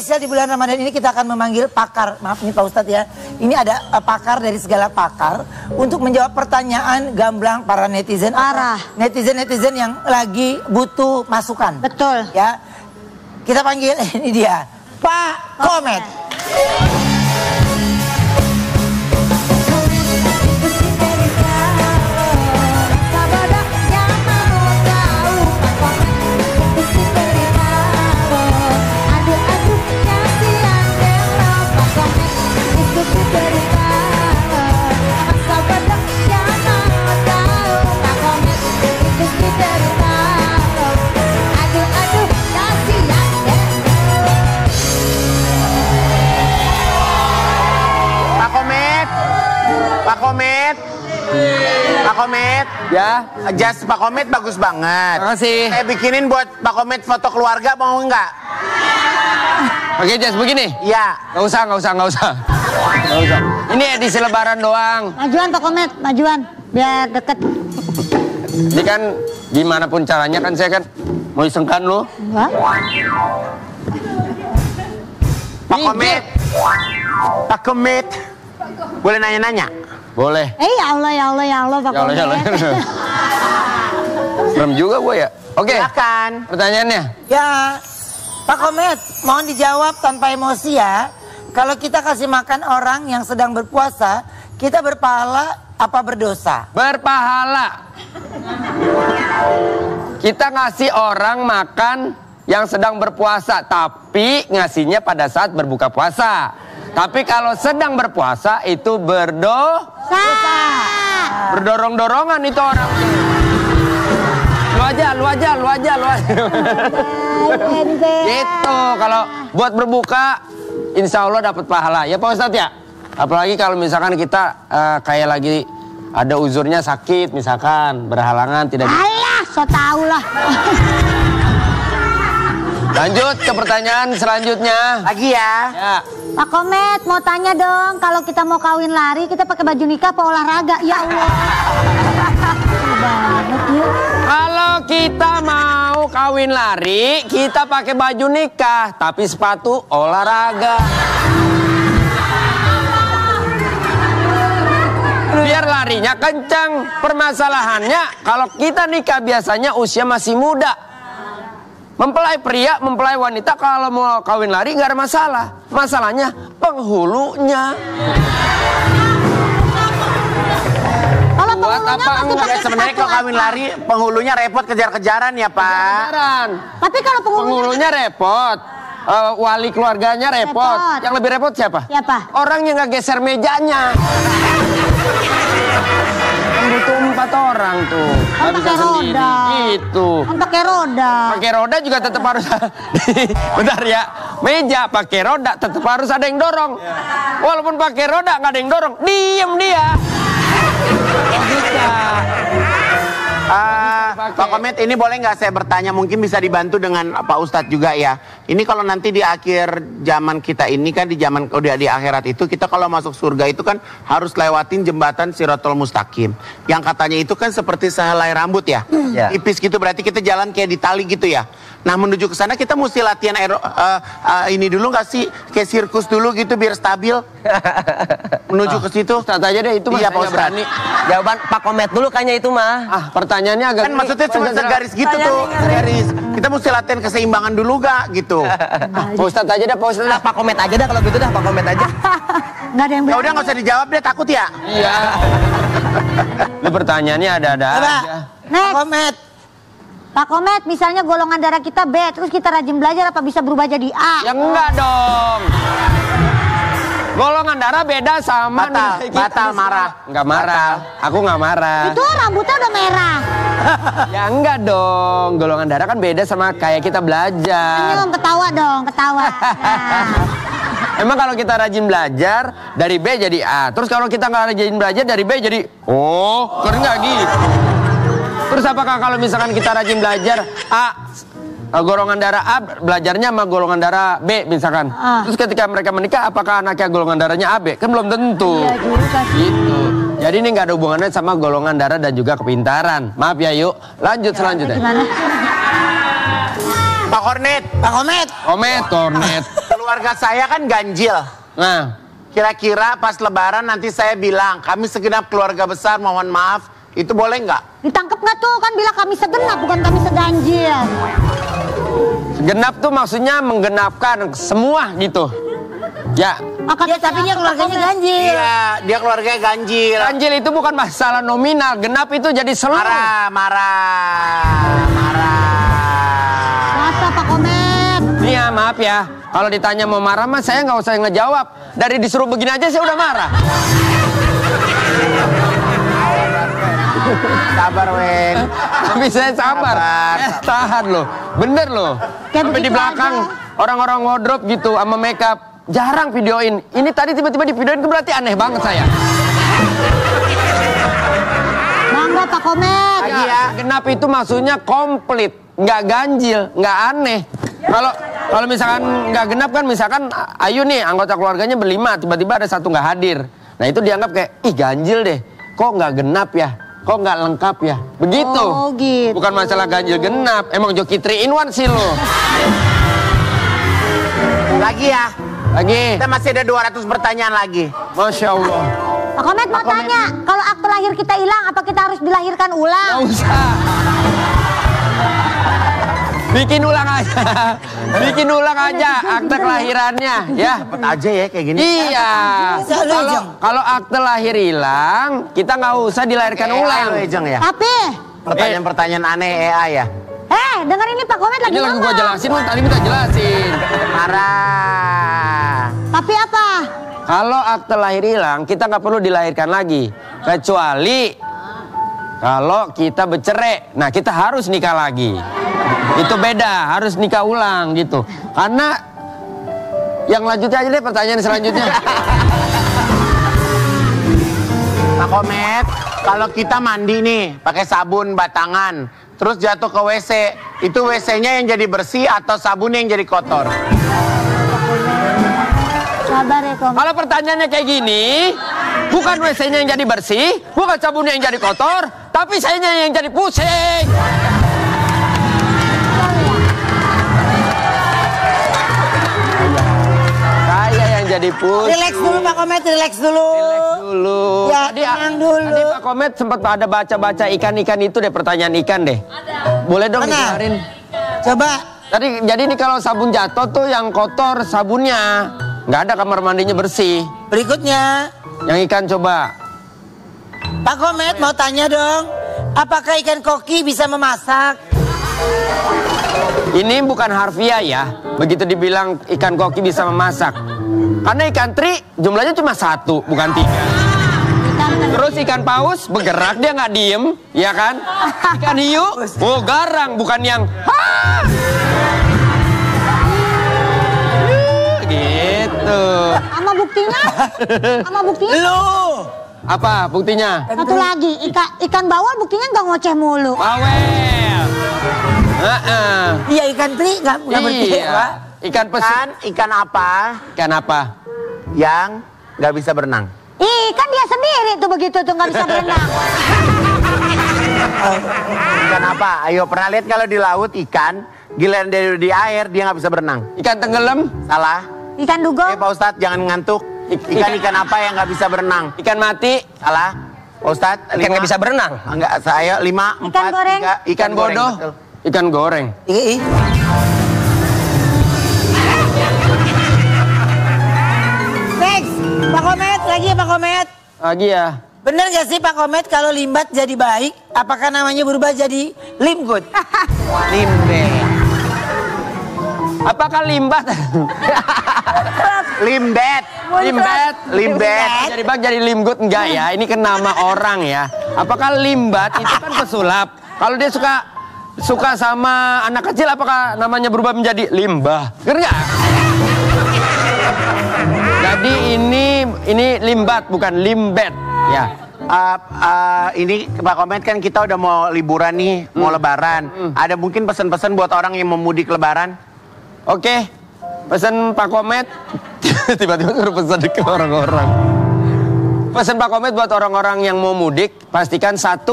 spesial di bulan Ramadan ini kita akan memanggil pakar. Maaf nih Pak Ustadz ya. Ini ada pakar dari segala pakar untuk menjawab pertanyaan gamblang para netizen. Netizen yang lagi butuh masukan. Betul. Ya. Kita panggil ini dia, Pak Komet. Pak Komet, ya, jas Pak Komet bagus banget. Makasih. Saya bikinin buat Pak Komet foto keluarga, mau nggak? Pakai jas begini? Iya. Nggak usah. Ini edisi lebaran doang. Majuan Pak Komet, majuan, biar deket. Ini kan gimana pun caranya kan saya kan mau isengkan lo. Enggak. Pak Komet, boleh nanya-nanya? Boleh. Ya Allah Pak Komet. Serem juga gue ya. Oke. Silakan. Pertanyaannya. Ya, Pak Komet, mohon dijawab tanpa emosi ya. Kalau kita kasih makan orang yang sedang berpuasa, kita berpahala apa berdosa? Berpahala. Kita ngasih orang makan yang sedang berpuasa, tapi ngasihnya pada saat berbuka puasa. Tapi kalau sedang berpuasa itu berdosa. Berdorong-dorongan itu orang. Lu aja. Gitu, kalau buat berbuka insya Allah dapat pahala. Ya Pak Ustadz ya. Apalagi kalau misalkan kita kayak lagi ada uzurnya sakit misalkan, berhalangan tidak bisa. Alah, so tau lah. Lanjut ke pertanyaan selanjutnya. Lagi ya. Ya. Pak Komet, mau tanya dong, kalau kita mau kawin lari, kita pakai baju nikah apa olahraga? Ya Allah. Banget ya. Kalau kita mau kawin lari, kita pakai baju nikah, tapi sepatu olahraga. Biar larinya kencang. Permasalahannya, kalau kita nikah biasanya usia masih muda. Mempelai pria, mempelai wanita kalau mau kawin lari nggak ada masalah. Masalahnya penghulunya. Buat apa enggak? Sebenarnya kalau kawin lari penghulunya repot kejar-kejaran ya Pak. Tapi kalau penghulunya repot, wali keluarganya repot. Yang lebih repot siapa? Siapa? Orang yang nggak geser mejanya. Butuh 4 orang tuh. Kan pakai roda. Gitu. Kan pakai roda. Pakai roda juga tetap harus. Bentar ya. Meja pakai roda tetap harus ada yang dorong. Walaupun pakai roda nggak ada yang dorong, diem dia. Pak Komet, ini boleh nggak saya bertanya, mungkin bisa dibantu dengan Pak Ustadz juga ya. Ini kalau nanti di akhir zaman kita ini kan, di zaman udah di akhirat itu, kita kalau masuk surga itu kan harus lewatin jembatan Shirathul Mustaqim. Yang katanya itu kan seperti sehelai rambut ya. Tipis gitu, berarti kita jalan kayak di tali gitu ya. Nah menuju ke sana kita mesti latihan ini dulu nggak sih, kayak sirkus dulu gitu biar stabil. Menuju ke situ. Ustadz aja deh itu mah. Iya Pak Ustadz. Berani. Jawaban Pak Komet dulu kayaknya itu mah. Pertanyaannya agak. Kan maksudnya cuma segaris gitu tuh. Garis. Kita mesti latihan keseimbangan dulu gak gitu. Pak Ustadz aja dah, Pak Ustadz. Pak Komet aja dah kalau gitu dah, Pak Komet aja. Nggak ada yang Ya udah nggak usah dijawab deh, takut ya. Iya. Lu pertanyaannya ada-ada aja. Pak Komet. Pak Komet, misalnya golongan darah kita B, terus kita rajin belajar apa bisa berubah jadi A? Ya enggak dong. Golongan darah beda sama batal marah. Enggak marah. Aku enggak marah. Itu rambutnya udah merah. Ya enggak dong. Golongan darah kan beda sama kayak kita belajar. Senyum, ketawa dong, ketawa. Nah. Emang kalau kita rajin belajar dari B jadi A. Terus kalau kita nggak rajin belajar dari B jadi O. Keren nggak gitu? Terus apakah kalau misalkan kita rajin belajar golongan darah A belajarnya sama golongan darah B misalkan. Terus ketika mereka menikah apakah anaknya golongan darahnya AB? Kan belum tentu. Iya juga sih. Gitu. Jadi ini nggak ada hubungannya sama golongan darah dan juga kepintaran. Maaf ya, yuk. Lanjut selanjutnya. Gimana? Pak Kornet. Pak Komet. Kornet. keluarga saya kan ganjil. Nah, Kira-kira pas lebaran nanti saya bilang, kami segenap keluarga besar mohon maaf, itu boleh nggak? Ditangkep nggak tuh? Kan bilang kami segenap, bukan kami seganjil. genap tuh maksudnya menggenapkan semua gitu. Ya. Ya, tapi dia keluarganya ganjil. Iya, dia keluarganya ganjil. Ganjil itu bukan masalah nominal, genap itu jadi seluruh. Marah. Masa Pak Komet? Iya, maaf ya. Kalau ditanya mau marah mah saya nggak usah ngejawab. Dari disuruh begini aja saya udah marah. Sabar, Wen. Tapi saya sabar. Tahan loh. Bener loh. Sampai di belakang orang-orang wardrobe gitu sama makeup. Jarang videoin. Ini tadi tiba-tiba di videoin berarti aneh banget saya. Mangga Pak Komet. Ya, genap itu maksudnya komplit. Nggak ganjil, nggak aneh. Kalau misalkan nggak genap kan, misalkan Ayu nih anggota keluarganya berlima, tiba-tiba ada satu nggak hadir. Nah itu dianggap kayak, ih ganjil deh. Kok nggak genap ya? Kok nggak lengkap ya? Begitu. Oh gitu. Bukan masalah ganjil genap. Emang Joki 3 in 1 sih lo. Lagi ya. Lagi. Kita masih ada 200 pertanyaan lagi. Masya Allah. Pak Komet mau tanya, kalau akte lahir kita hilang, apa kita harus dilahirkan ulang? Nggak usah. Bikin ulang aja. Bikin ulang aja akte kelahirannya ya. Cepet aja ya kayak gini. Iya. Kalau akte lahir hilang, kita nggak usah dilahirkan ulang. Ya. Tapi, Pertanyaan-pertanyaan aneh EA ya. dengar ini Pak Komet lagi Ini lagi ngomong. gua jelasin, lu tadi minta jelasin. Marah. Tapi apa? Kalau akte lahir hilang, kita nggak perlu dilahirkan lagi. Kecuali kalau kita bercerai, nah kita harus nikah lagi. Itu beda, harus nikah ulang gitu. Karena yang lanjutnya aja deh, pertanyaan selanjutnya. Pak Komet, kalau kita mandi nih pakai sabun batangan, terus jatuh ke WC, itu WC-nya yang jadi bersih atau sabunnya yang jadi kotor? Sabar ya Komet. Kalau pertanyaannya kayak gini, bukan WC-nya yang jadi bersih, bukan sabunnya yang jadi kotor, tapi sayanya yang jadi pusing. Saya yang jadi pusing. Relax dulu Pak Komet, relax dulu. Dulu. Ya, tenang dulu. Tadi Pak Komet sempat ada baca-baca ikan-ikan itu deh, pertanyaan ikan deh. Boleh dong Mana? dikeluarin. Coba. Tadi jadi nih kalau sabun jatuh tuh yang kotor sabunnya, nggak ada kamar mandinya bersih. Berikutnya. Yang ikan coba. Pak Komet mau tanya dong. Apakah ikan koki bisa memasak? Ini bukan harfiah ya. Begitu dibilang ikan koki bisa memasak. Karena ikan teri jumlahnya cuma 1, bukan 3. Terus ikan paus bergerak, dia nggak diem, ya kan? Ikan hiu, oh garang, bukan yang gitu. Sama buktinya? Sama buktinya? Lu. Apa buktinya? Satu lagi, ikan bawal buktinya nggak ngoceh mulu. Bawel. Iya ikan teri nggak berpikir Iya. Pak. Ikan pesun. Ikan apa Ikan apa? yang nggak bisa berenang? Kan dia sendiri tuh begitu tuh nggak bisa berenang. Ikan apa? Ayo, pernah lihat kalau di laut ikan, giliran dari di air dia nggak bisa berenang? Ikan tenggelam. Salah. Ikan dugong. Pak Ustadz jangan ngantuk. Ikan apa yang nggak bisa berenang? Ikan mati. Salah. Pak Ustadz, Ikan nggak bisa berenang. Enggak, saya 5, 4, goreng. 3. Ikan bodoh. Betul. Ikan goreng. Next. Pak Komet lagi ya Pak Komet. Lagi ya. Bener gak sih Pak Komet kalau limbat jadi baik, apakah namanya berubah jadi limgut? Limbe. Apakah limbat? Limbet. Limbet. Jadi bang jadi limgut enggak ya? Ini kan nama orang ya. Apakah limbat itu kan pesulap? Kalau dia suka sama anak kecil, apakah namanya berubah menjadi limbah? Ngerti nggak? Jadi ini limbat bukan limbet ya. Ini Pak Komet kan kita udah mau liburan nih, mau lebaran. Ada mungkin pesan-pesan buat orang yang mau mudik lebaran? Oke, pesan Pak Komet. Tiba-tiba suruh pesan ke orang-orang. Pesan Pak Komet buat orang-orang yang mau mudik, pastikan 1,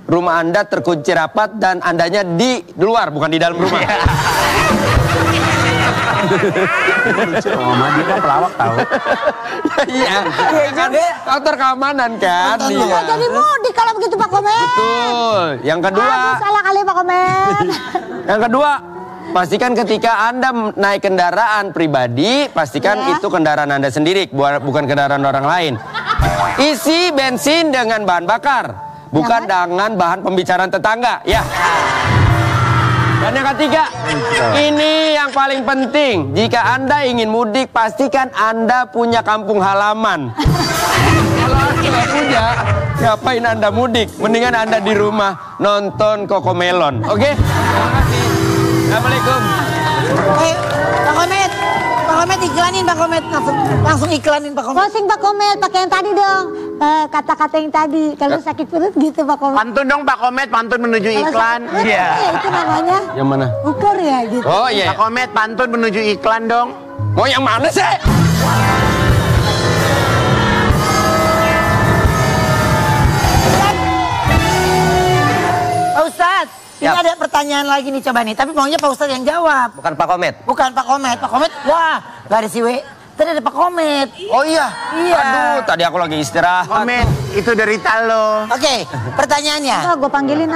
rumah Anda terkunci rapat dan Andanya di luar, bukan di dalam rumah. Mama dia kan pelawak tahu. Iya. Kan faktor keamanan kan. Iya. Jadi mudik kalau begitu Pak Komet. Betul. Yang kedua. Aduh, salah kali Pak Komet. Yang kedua, pastikan ketika Anda naik kendaraan pribadi, pastikan itu kendaraan Anda sendiri, bukan kendaraan orang lain. Isi bensin dengan bahan bakar, bukan dengan bahan pembicaraan tetangga, ya. Dan yang ketiga, ini yang paling penting. Jika Anda ingin mudik, pastikan Anda punya kampung halaman. Kalau Anda nggak punya, ngapain Anda mudik? Mendingan Anda di rumah nonton Cocomelon, oke? Terima kasih. Assalamualaikum. Pak Komet iklanin Pak Komet, langsung iklanin Pak Komet. Closing Pak Komet, pakai yang tadi dong. Kata-kata yang tadi, kalau sakit perut gitu Pak Komet. Pantun dong Pak Komet, pantun menuju iklan. Iya. Itu namanya. Yang mana? Ukur ya gitu. Oh iya. Pak Komet, pantun menuju iklan dong. Mau yang mana sih? Pak Ustadz, ini ada pertanyaan lagi nih coba nih. Tapi maunya Pak Ustadz yang jawab. Bukan Pak Komet. Bukan Pak Komet. Pak Komet, wah gak ada si W. Tadi ada Pak Komet. Oh iya. Iya. Aduh, tadi aku lagi istirahat. Komet, itu dari Talo. Oke, pertanyaannya. Gue panggilin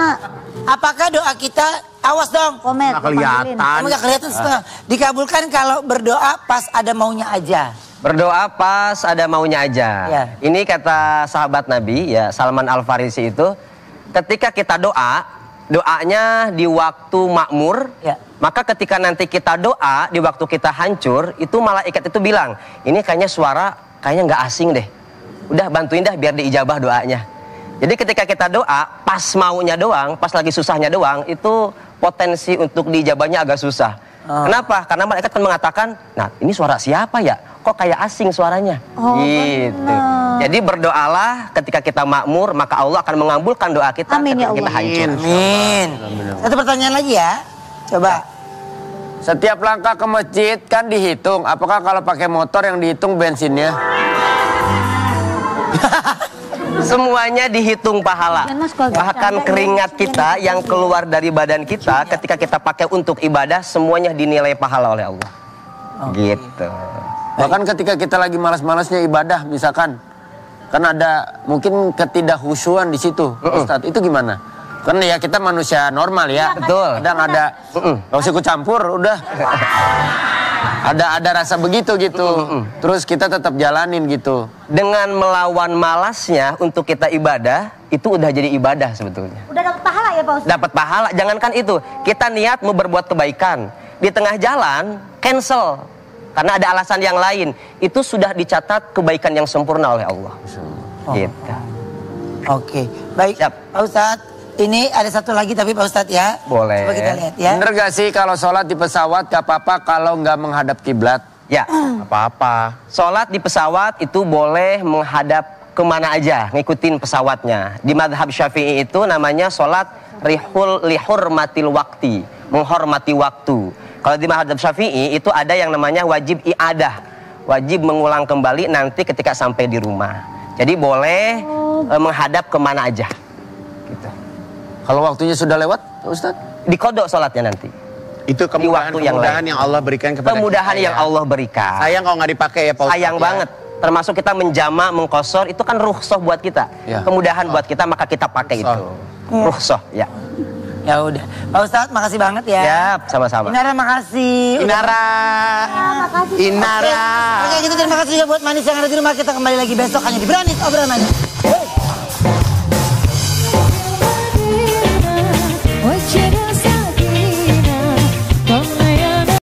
Apakah doa kita, awas dong. Komet. Nggak gua panggilin. kelihatan. Kamu gak kelihatan setengah. Dikabulkan kalau berdoa pas ada maunya aja. Berdoa pas ada maunya aja. Ya. Ini kata sahabat Nabi ya Salman Al Farisi itu, ketika kita doa, doanya di waktu makmur, Ya. maka ketika nanti kita doa di waktu kita hancur, itu malaikat itu bilang, ini kayaknya suara kayaknya nggak asing deh. Udah bantuin dah biar diijabah doanya. Jadi ketika kita doa, pas maunya doang, pas lagi susahnya doang, itu potensi untuk diijabahnya agak susah. Kenapa? Karena malaikat kan mengatakan, nah ini suara siapa ya? Kok kayak asing suaranya? Gitu. benar. Jadi berdoalah ketika kita makmur, maka Allah akan mengabulkan doa kita Amin, ketika ya kita Allah. hancur. Amin. Satu pertanyaan lagi ya. Coba. Setiap langkah ke masjid kan dihitung. Apakah kalau pakai motor yang dihitung bensinnya? Semuanya dihitung pahala. Dan Mas, kalau Bahkan bercanda, keringat ya, kita jangan yang keluar dari badan kita ketika kita pakai untuk ibadah, semuanya dinilai pahala oleh Allah. Gitu. Bahkan ketika kita lagi malas-malasnya ibadah, misalkan, kan ada mungkin ketidakhusyuan di situ, Ustadz. Itu gimana? Kan ya kita manusia normal ya. Betul. Kadang ada, nggak usah ikut campur, udah. Ada rasa begitu gitu. Terus kita tetap jalanin gitu. Dengan melawan malasnya untuk kita ibadah, itu udah jadi ibadah sebetulnya. Udah dapat pahala ya Pak Ustadz? Dapat pahala, jangankan itu. Kita niat mau berbuat kebaikan. Di tengah jalan, cancel. Karena ada alasan yang lain. Itu sudah dicatat kebaikan yang sempurna oleh Allah. Gitu. Oke, baik. Siap. Pak Ustadz, ini ada satu lagi tapi Pak Ustadz ya. Boleh. Coba kita lihat ya. Bener gak sih kalau sholat di pesawat gak apa-apa kalau nggak menghadap kiblat? Ya, Apa-apa. sholat di pesawat itu boleh menghadap kemana aja, ngikutin pesawatnya. Di madhab Syafi'i itu namanya sholat lihurmatil wakti, menghormati waktu. Kalau di madhab Syafi'i itu ada yang namanya wajib i'adah, wajib mengulang kembali nanti ketika sampai di rumah. Jadi boleh menghadap kemana aja. Gitu. Kalau waktunya sudah lewat, Ustadz? Dikodok sholatnya nanti. Itu kemudahan, waktu yang kemudahan lain. yang Allah berikan kepada Kemudahan kita, yang ya. Allah berikan. Sayang kalau nggak dipakai ya Pak Ustadz. Sayang ya. banget. Termasuk kita menjama, mengkosor, itu kan rukhsah buat kita. Ya. Kemudahan buat kita, maka kita pakai itu. Rukhsah, ya. Ya udah. Pak Ustadz, makasih banget ya. Ya, sama-sama. Inara, makasih. Inara. makasih. Inara. Oke, gitu terima kasih juga buat manis yang ada di rumah. Kita kembali lagi besok hanya di Berani Obrolan Manis.